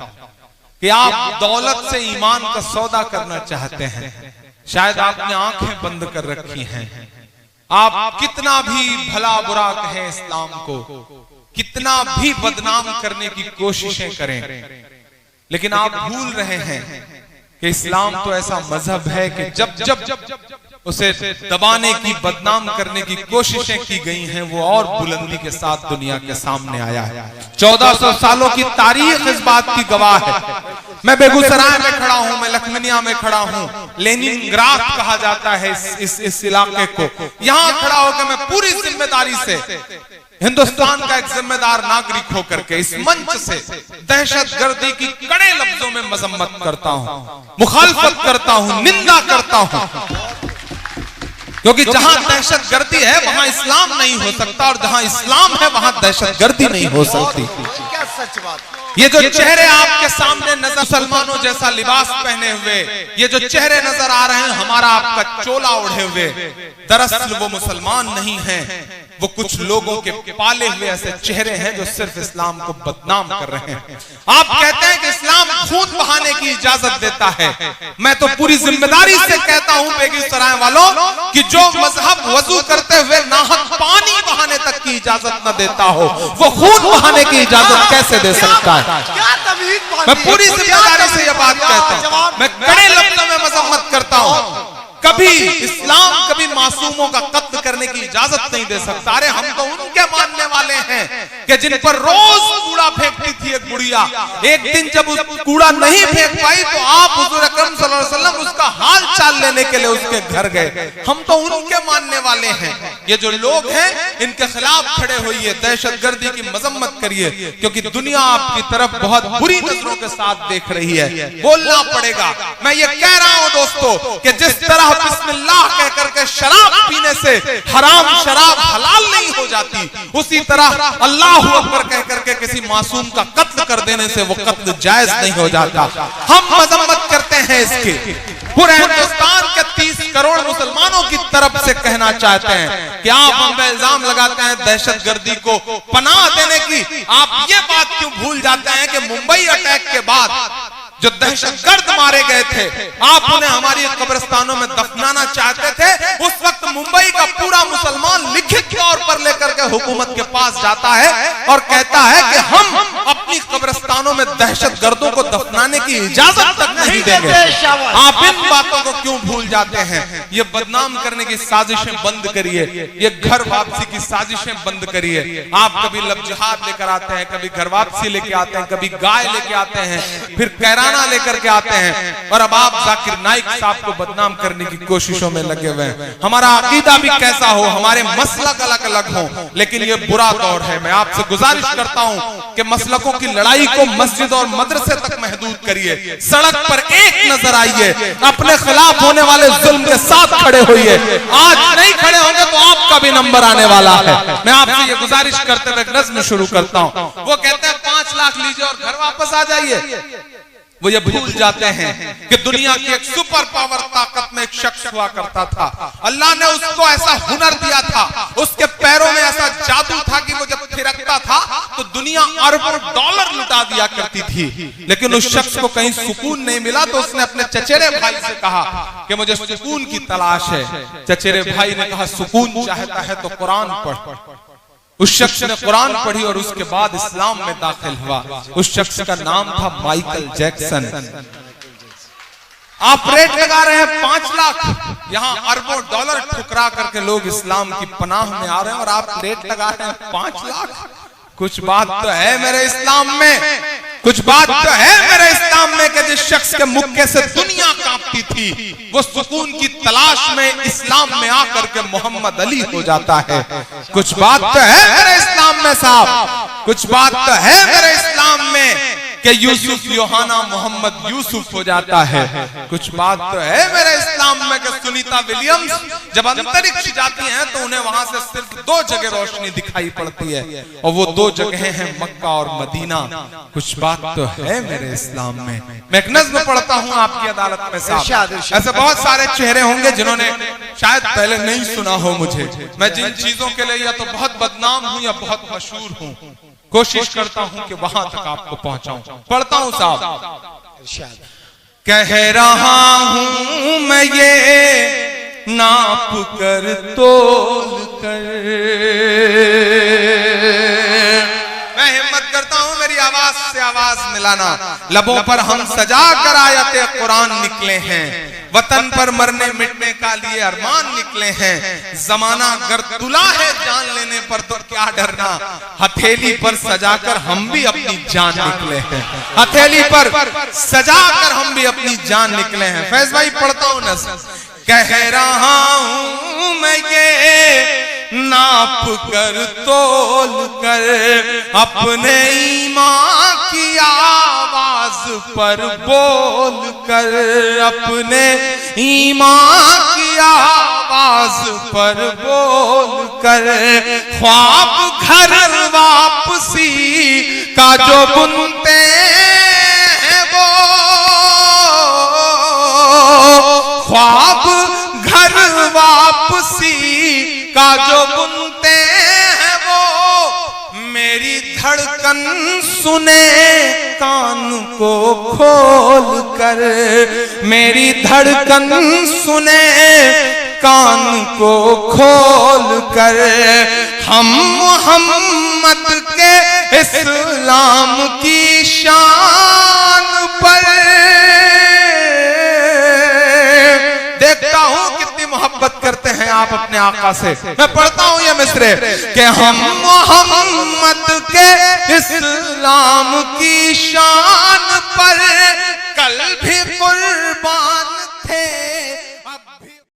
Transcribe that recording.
हूं कि आप दौलत से ईमान का सौदा करना चाहते हैं। शायद आपने आंखें बंद कर रखी हैं। आप कितना भी भला बुरा कहें इस्लाम को, कितना भी बदनाम करने की कोशिशें करें, लेकिन आप भूल रहे हैं कि इस्लाम तो ऐसा मजहब है कि जब जब उसे दबाने की, बदनाम करने की कोशिशें की गई हैं, वो और बुलंदी के साथ दुनिया के सामने आया है। 1400 सालों की तारीख इस बात की गवाह है। मैं बेगूसराय में खड़ा हूं, मैं लखमीनिया में खड़ा हूं, लेनिनग्राद कहा जाता है इस इलाके को। यहां खड़ा होकर मैं पूरी जिम्मेदारी से हिंदुस्तान का एक जिम्मेदार नागरिक होकर के इस मंच से दहशतगर्दी की कड़े लफ्जों में मजम्मत करता हूं, मुखालफत करता हूं, निंदा करता हूं, क्योंकि जहां दहशतगर्दी है वहां इस्लाम नहीं हो सकता, और जहां इस्लाम है वहां दहशतगर्दी नहीं हो सकती। क्या सच बात। ये जो चेहरे आपके सामने नजर, मुसलमानों जैसा लिबास पहने हुए ये जो चेहरे नजर आ रहे हैं, हमारा आपका चोला ओढ़े हुए, दरअसल वो मुसलमान नहीं हैं, वो कुछ लोगों के पाले हुए ऐसे चेहरे हैं जो सिर्फ इस्लाम को बदनाम कर रहे हैं। आप कहते हैं कि इस्लाम खून बहाने की इजाजत देता है। मैं तो पूरी जिम्मेदारी से कहता हूं बेगूसराय वालों कि जो मजहब वजू करते हुए नाहक पानी बहाने तक की इजाजत न देता हो, वो खून बहाने की इजाजत कैसे दे सकता है? मैं पूरी जिम्मेदारी से यह बात कहता हूं, मैं कड़े लफ्जों में मजम्मत करता हूं। कभी इस्लाम कभी मासूमों का कत्ल करने की इजाजत नहीं दे सकता। अरे हम तो उनके मानने वाले हैं कि जिन पर रोज कूड़ा फेंकती थी एक बुढ़िया, एक दिन जब उस कूड़ा नहीं फेंक पाई तो आप हुजूर अकरम सल्लल्लाहु अलैहि वसल्लम उसका हाल चाल लेने के लिए उसके घर गए। हम तो उनके मानने वाले हैं। ये जो लोग हैं इनके खिलाफ खड़े होइए, दहशतगर्दी की मजम्मत करिए, क्योंकि दुनिया आपकी तरफ बहुत बुरी नजरों के साथ देख रही है। बोलना पड़ेगा। मैं ये कह रहा हूं दोस्तों कि जिस तरह बिस्मिल्लाह कह करके शराब पीने से हराम शराब हलाल नहीं हो जाती, उसी तरह अल्लाहु अकबर कह करके किसी मासूम का कत्ल कर देने से वो कत्ल जायज नहीं हो जाता। हम मजम्मत करते हैं इसके। पूरे हिंदुस्तान के 30 करोड़ मुसलमानों की तरफ से कहना चाहते हैं कि आप हम पे इल्जाम लगाते हैं दहशतगर्दी को पनाह देने की। आप ये बात क्यों भूल जाते हैं कि मुंबई अटैक के बाद जो दहशतगर्द मारे गए थे, आप उन्हें हमारी कब्रिस्तानों में दफनाना चाहते थे। उस वक्त मुंबई का पूरा मुसलमान लिखित तौर पर लेकर के हुकूमत के पास जाता है और कहता है कि हम अपनी कब्रिस्तानों में दहशतगर्दों को दफनाने की इजाजत तक नहीं देंगे। आप इन बातों को क्यों भूल जाते हैं? ये बदनाम करने की साजिशें बंद करिए, ये घर वापसी की साजिशें बंद करिए। आप कभी लब जिहाद लेकर आते हैं, कभी घर वापसी लेके आते हैं, कभी गाय लेके आते हैं, फिर कैराना लेकर के आते हैं, और अब आप जाकिर नाइक साहब को बदनाम करने की कोशिशों में लगे हुए हैं। हमारा अकीदा भी कैसा हो, हमारे मसलक अलग अलग हो, लेकिन ये बुरा दौर है। मैं आपसे गुजारिश करता हूं कि मसलकों की लड़ाई को मस्जिद और मदरसे तक महदूद करिए। सड़क पर एक नजर आइए, अपने खिलाफ होने वाले जुल्म के साथ खड़े होइए। आज नहीं खड़े होंगे तो आपका भी नंबर आने वाला है। मैं आपसे ये गुजारिश करते हुए नज्म शुरू करता हूं। वो कहते हैं 5 लाख लीजिए और घर वापस आ जाइए। वो ये भूल जाते हैं कि दुनिया की एक सुपर पावर ताकत में एक शख्स हुआ करता था। अल्लाह ने उसको ऐसा हुनर दिया था, उसके पैरों में ऐसा जादू था कि वो जब थिरकता था तो दुनिया अरबों डॉलर लुटा दिया करती थी। लेकिन उस शख्स को कहीं सुकून नहीं मिला तो उसने अपने चचेरे भाई से कहा कि मुझे सुकून की तलाश है। चचेरे भाई ने कहा सुकून चाहता है तो कुरान पढ़। उस शख्स ने कुरान पढ़ी और उसके बाद इस्लाम में दाखिल हुआ। उस शख्स का नाम था माइकल जैक्सन। आप रेट लगा रहे हैं 5 लाख, यहाँ अरबों डॉलर ठुकरा करके लोग इस्लाम की पनाह में आ रहे हैं और आप रेट लगा रहे हैं 5 लाख। कुछ बात तो है मेरे इस्लाम में, कुछ बात तो है मेरे इस्लाम में कि जिस शख्स के मुक्के से दुनिया कांपती थी वो सुकून की तलाश में इस्लाम में आकर के मोहम्मद अली हो जाता है। कुछ बात तो है मेरे इस्लाम में साहब, कुछ बात तो है मेरे इस्लाम में कि यूसुफ योहाना मोहम्मद यूसुफ हो जाता है। कुछ बात तो है मेरे इस्लाम में कि सुनीता विलियम्स जब अंतरिक्ष जाती हैं तो उन्हें वहां से सिर्फ 2 जगह रोशनी दिखाई पड़ती है और वो 2 जगहें हैं मक्का और मदीना। कुछ बात तो है मेरे इस्लाम में। मैं एक नज़्म पढ़ता हूँ आपकी अदालत में साहब। ऐसे बहुत सारे चेहरे होंगे जिन्होंने शायद पहले नहीं सुना हो मुझे। मैं जिन चीजों के लिए या तो बहुत बदनाम हूँ या बहुत मशहूर हूँ, कोशिश करता हूं कि वहां तक आपको पहुंचाऊं। पढ़ता हूं साहब। कह रहा हूं मैं ये नाप कर तोल कर, मैं हिम्मत करता हूं मेरी आवाज से आवाज मिलाना। लबों पर हम सजा कर आयते कुरान निकले हैं, वतन पर मरने मिटने का लिए अरमान निकले हैं। जमाना अगर तुला है जान लेने पर तो क्या डरना, हथेली पर सजाकर हम भी अपनी जान निकले हैं। हथेली पर सजाकर हम भी अपनी जान निकले हैं। फैज भाई पढ़ता हूं न, कह रहा हूं मैं ये नाप कर तोल कर, अपने ईमान की आवाज पर बोल कर, अपने ईमान की आवाज पर बोल कर, ख्वाब घर वापसी का जो बुनते हैं वो, ख्वाब घर वापसी का जो बुनते हैं वो, मेरी धड़कन सुने कान को खोल कर, मेरी धड़कन सुने कान को खोल कर। हम मोहम्मद के इस्लाम की शान पर, देखता हूं कितनी मोहब्बत करते हैं आप अपने आका से। मैं पढ़ता हूं ये मिसरे कि हम मोहम्मद के इस्लाम की शान पर कल भी कुर्बान थे